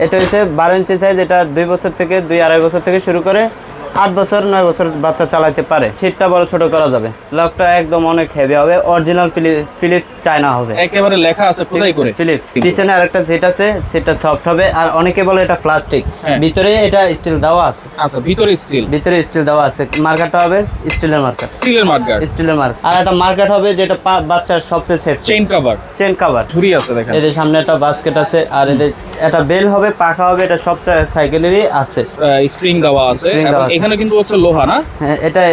এটা হচ্ছে 12 ইঞ্চি সাইজ। এটা 2 বছর থেকে 2-2.5 বছর থেকে শুরু করে 8 বছর 9 বছর বাচ্চা চালাতে পারে। সিটটা বড় ছোট করা যাবে। লকটা একদম অনেক হেভি হবে, অরিজিনাল ফিলিপস চায়না হবে, একেবারে লেখা আছে খোদাই করে ফিলিপস। পিছনে আরেকটা সিট আছে, সিটটা সফট হবে। আর অনেকে বলে এটা প্লাস্টিক, ভিতরে এটা স্টিল দেওয়া আছে। আচ্ছা, ভিতরে স্টিল দেওয়া আছে। মার্কারটা হবে স্টিলের মার্কার, স্টিলের মার্কার। আর একটা মার্কার হবে যেটা বাচ্চার সবচেয়ে সেফ, চেইন কভার ঝুরি আছে দেখেন। এদের সামনে একটা বাস্কেট আছে, আর এদের একটা বেল হবে, পাখা হবে। এটা সব সাইকেলেরই আছে, স্প্রিং দেওয়া আছে। এখানে কিন্তু হচ্ছে লোহা না, হ্যাঁ এটা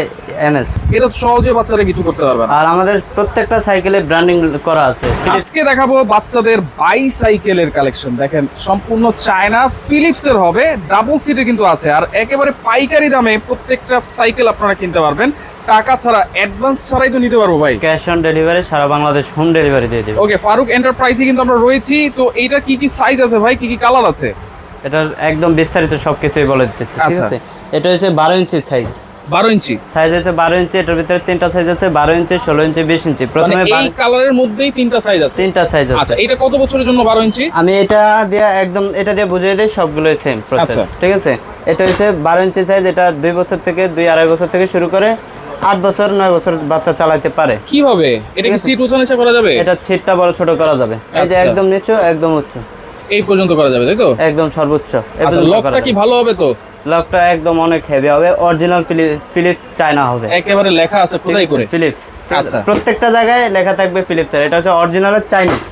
এমএস। এটা সহজে বাচ্চারা কিছু করতে পারবে না। আর আমাদের প্রত্যেকটা সাইকেলে ব্র্যান্ডিং করা আছে। আজকে দেখাবো বাচ্চাদের বাইসাইকেলের কালেকশন। দেখেন সম্পূর্ণ চায়না, ফিলিপসের হবে, ডাবল সিটের কিন্তু আছে। আর একেবারে পাইকারি দামে প্রত্যেকটা সাইকেল আপনারা কিনতে পারবেন, টাকা ছাড়া, অ্যাডভান্স ছাড়াই তো নিতে পারবো ভাই। ক্যাশ অন ডেলিভারি, সারা বাংলাদেশ হোম ডেলিভারি দিয়ে দেব। ওকে, ফারুক এন্টারপ্রাইজে কিন্তু আমরা রয়েছি। তো এইটা কি কি সাইজ আছে ভাই, কি কি কালার আছে? এটার একদম বিস্তারিত সবকিছুই বলে দিতেছি, ঠিক আছে? এটা হচ্ছে 12 ইঞ্চি সাইজ। 12 ইঞ্চি সাইজ আছে 12 ইঞ্চি। এটার ভিতরে তিনটা সাইজ আছে, 12 ইঞ্চি, 16 ইঞ্চি, 20 ইঞ্চি। প্রথমে এই কালারের মধ্যেই তিনটা সাইজ আছে। আচ্ছা, এটা কত বছরের জন্য 12 ইঞ্চি? আমি এটা দিয়ে বুঝিয়ে দিই, সবগুলোই সেম প্রসেস, ঠিক আছে? এটা হচ্ছে 12 ইঞ্চি সাইজ। এটা 2 বছর থেকে 2-2.5 বছর থেকে শুরু করে 8 বছর 9 বছর বাচ্চা চালাতে পারে। কিভাবে? এটা কি সিট উঁচু নিচে করা যাবে? এটা সিটটা বড় ছোট করা যাবে। এই যে একদম নিচু, একদম উচ্চ, এই পর্যন্ত করা যাবে, তাই তো? একদম সর্বোচ্চ। আচ্ছা, লকটা কি ভালো হবে তো? লকটা একদম অনেক হেভি হবে, অরিজিনাল ফিলিপস চায়না হবে, একেবারে লেখা আছে খোদাই করে ফিলিপস। আচ্ছা, প্রত্যেকটা জায়গায় লেখা থাকবে ফিলিপসের। এটা হচ্ছে অরিজিনাল চাইনিজ।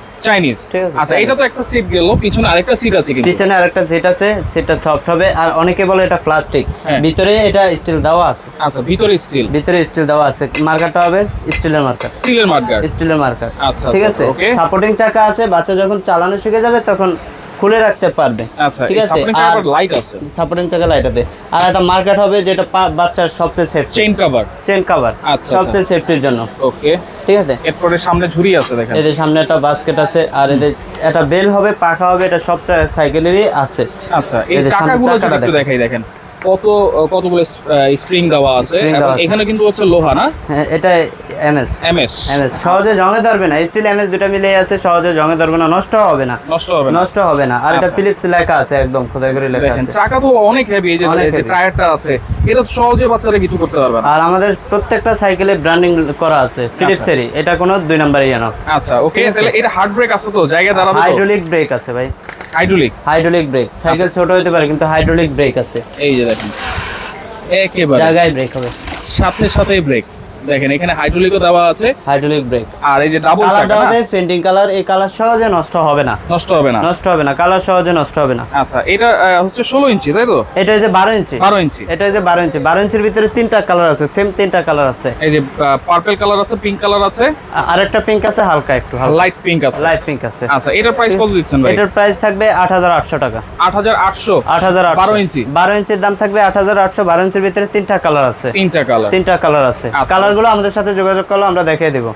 আচ্ছা, এটা তো একটা সিট গেল, পিছনে আরেকটা সিট আছে কিন্তু। পিছনে আরেকটা সিট আছে, সিটটা সফট হবে। আর অনেকে বলে এটা প্লাস্টিক, ভিতরে এটা স্টিল দেওয়া আছে। আচ্ছা, ভিতরে স্টিল দেওয়া আছে। মার্কারটা হবে স্টিলের মার্কার, আচ্ছা, ঠিক আছে? সাপোর্টিং চাকা আছে, বাচ্চা যখন চালানো শিখে যাবে তখন খুলে রাখতে পারবে, আচ্ছা, ঠিক আছে? সাপোর্টিং চাকা লাইট আছে, সাপোর্টিং চাকা লাইট আছে। আর একটা মার্কার হবে যেটা বাচ্চার সবচেয়ে সেফ, চেইন কভার, আচ্ছা, সবচেয়ে সেফটির জন্য। ওকে, ঠিক আছে? এরপরে সামনে ঝুরি আছে দেখেন। এদের সামনে একটা বাস্কেট আছে, আর এদের একটা বেল হবে, পাখা হবে। এটা সব সাইকেলেরই আছে। আচ্ছা, এই চাকাগুলো যদি একটু দেখাই, দেখেন কতগুলো স্প্রিং দেওয়া আছে। এখানে কিন্তু হচ্ছে লোহা না, হ্যাঁ এটা এমএস। সহজে জংয়ে ধরবে না, স্টিল এমএস দুটো মিলে আছে, সহজে জংয়ে ধরবে না, নষ্ট হবে না। আর এটা ফিলিপস লেখা আছে, একদম খোদাই করে লেখা আছে। চাকা তো অনেক হেভি, এই যে টায়ারটা আছে, এটা সহজে বাচ্চারা কিছু করতে পারবে না। আর আমাদের প্রত্যেকটা সাইকেলে ব্র্যান্ডিং করা আছে ফিলিপসেরই, এটা কোনো 2 নাম্বারই জানো। আচ্ছা, ওকে, তাহলে এটা হার্ড ব্রেক আছে তো, জায়গায় দাঁড়াবে? হাইড্রোলিক ব্রেক আছে ভাই, হাইড্রোলিক ব্রেক। সাইকেল ছোট হতে পারে কিন্তু হাইড্রোলিক ব্রেক আছে। এই যে দেখেন, একেবারে জায়গায় ব্রেক হবে, সাথেই ব্রেক। দেখেন এখানে হাইড্রোলিকও দেওয়া আছে, হাইড্রোলিক ব্রেক। আর এই যে ডাবল চাকা হবে, ফেন্ডিং কালার। এই কালার সহজে নষ্ট হবে না, কালার সহজে নষ্ট হবে না। আচ্ছা, এটা হচ্ছে 16 ইঞ্চি, তাই তো? এটা হচ্ছে 12 ইঞ্চি। এটা হচ্ছে 12 ইঞ্চির ভিতরে তিনটা কালার আছে, সেম তিনটা কালার আছে। এই যে পার্পল কালার আছে, পিঙ্ক কালার আছে, আরেকটা পিঙ্ক আছে, হালকা একটু লাইট পিঙ্ক আছে। আচ্ছা, এটার প্রাইস কত দিচ্ছেন ভাই? এটার প্রাইস থাকবে 8800 টাকা। 8800। 12 ইঞ্চির দাম থাকবে 8800। 12 ইঞ্চির ভিতরে তিনটা কালার আছে, তিনটা কালার আছে। কালারগুলো আমাদের সাথে যোগাযোগ করলে আমরা দেখিয়ে দেব।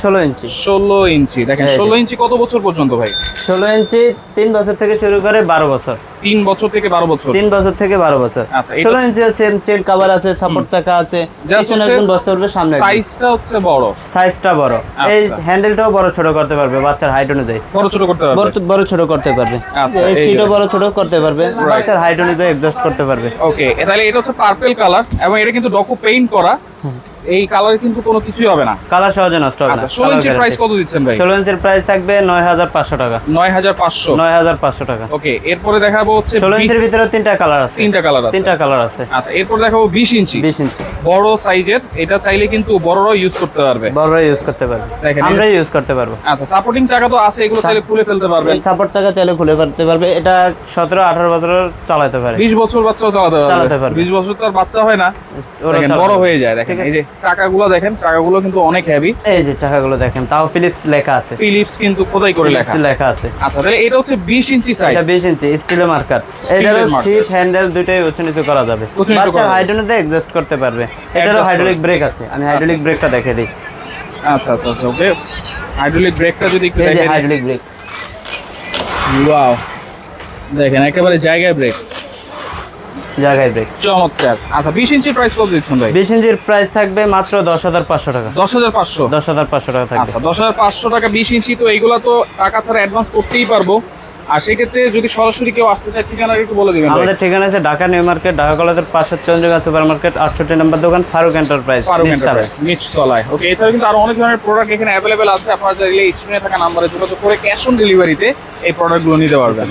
16 ইঞ্চি। দেখেন 16 ইঞ্চি কত বছর পর্যন্ত ভাই? 16 ইঞ্চি 3 বছর থেকে শুরু করে 12 বছর। 3 বছর থেকে 12 বছর। 3 বছর থেকে 12 বছর। আচ্ছা, 16 ইঞ্চি সেম চেন কভার আছে, সাপোর্ট চাকা আছে, পিছনে একদম বসতে পারবে, সামনে সাইজটা হচ্ছে বড়। এই হ্যান্ডেলটাও বড় ছোট করতে পারবে বাচ্চার হাইট অনুযায়ী, বড় ছোট করতে পারবে। আচ্ছা, এই সিটও বড় ছোট করতে পারবে, বাচ্চার হাইট অনুযায়ী অ্যাডজাস্ট করতে পারবে। ওকে, তাহলে এটা হচ্ছে পার্পল কালার এবং এটা কিন্তু ডকু পেইন্ট করা। এই কালারে কিন্তু কোনো কিছুই হবে না, কালার সহজে নষ্ট হবে না। আচ্ছা, 16 ইঞ্চির প্রাইস কত দিচ্ছেন ভাই? 16 ইঞ্চির প্রাইস থাকবে 9500 টাকা। 9500 টাকা। ওকে, এরপরে দেখাবো হচ্ছে 16 ইঞ্চির ভিতরে তিনটা কালার আছে। আচ্ছা, এরপর দেখাবো 20 ইঞ্চি। বড় সাইজের, এটা চাইলে কিন্তু বড়রাও ইউজ করতে পারবে, আমরা ইউজ করতে পারবো। আচ্ছা, সাপোর্টিং চাকা তো আছে, এগুলো চাইলে খুলে ফেলতে পারবে। সাপোর্ট চাকা চাইলে খুলে ফেলতে পারবে। এটা 17-18 বছর চালাতে পারে, 20 বছর বাচ্চাও চালাতে পারবে। 20 বছর তো আর বাচ্চা হয় না, বড় হয়ে যায়। দেখেন এই যে চাকাগুলো, দেখেন চাকাগুলো কিন্তু অনেক হেভি। এই যে চাকাগুলো দেখেন, তাও ফিলিপস লেখা আছে, ফিলিপস কিন্তু খোদাই করে লেখা আছে। আচ্ছা, তাহলে এটা হচ্ছে 20 ইঞ্চি সাইজ। এটা 20 ইঞ্চি স্টিলের মার্কার। এটার সিট হ্যান্ডেল দুটোই উঁচু নিচু করা যাবে, বাচ্চা হাইড্রোলিকে অ্যাডজাস্ট করতে পারবে। এটারও হাইড্রোলিক ব্রেক আছে, আমি হাইড্রোলিক ব্রেকটা দেখিয়ে দিই। আচ্ছা, ওকে, হাইড্রোলিক ব্রেকটা যদি একটু দেখেন। হাইড্রোলিক ব্রেক, ওয়াও, দেখেন একেবারে জায়গায় ব্রেক, চমৎকার। আচ্ছা, 20 ইঞ্চির প্রাইস কত দিচ্ছেন ভাই? 20 ইঞ্চির প্রাইস থাকবে মাত্র 10500 টাকা। 10500 টাকা থাকবে। আচ্ছা, 10500 টাকা 20 ইঞ্চি। তো এইগুলা তো টাকা ছাড়া অ্যাডভান্স করতেই পারবো। আর সেক্ষেত্রে যদি সরাসরি কেউ আসতে চায় ঠিকানা একটু বলে দিবেন ভাই। আমাদের ঠিকানা আছে ঢাকা নিউ মার্কেট, ঢাকা কলেজের পাশে চন্দ্রিমা সুপার মার্কেট, 68 নম্বর দোকান, ফারুক এন্টারপ্রাইজ, ফারুক নিচতলায়। এন্টারপ্রাইজ নিচতলায়। ওকে, এছাড়া কিন্তু আরো অনেক ধরনের প্রোডাক্ট এখানে অ্যাভেলেবেল আছে, আপনারা চাইলে স্ক্রিনে থাকা নাম্বারে যোগাযোগ করে ক্যাশ অন ডেলিভারিতে এই প্রোডাক্টগুলো নিতে পারবেন।